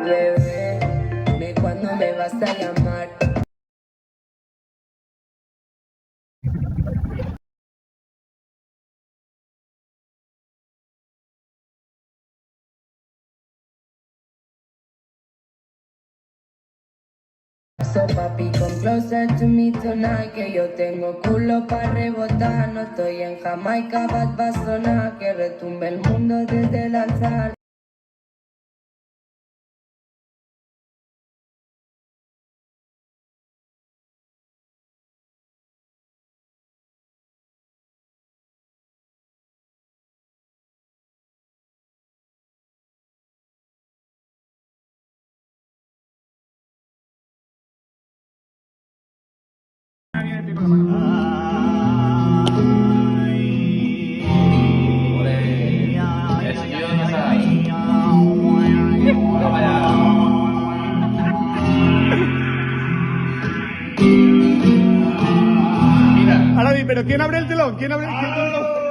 Bebé, dime cuándo me vas a llamar. So papi, come closer to me tonight, que yo tengo culo para rebotar. No estoy en Jamaica, bad va a sonar, que retumbe el mundo desde el altar. Ahora bien, pero ¿quién abre el telón? ¿Quién abre el telón?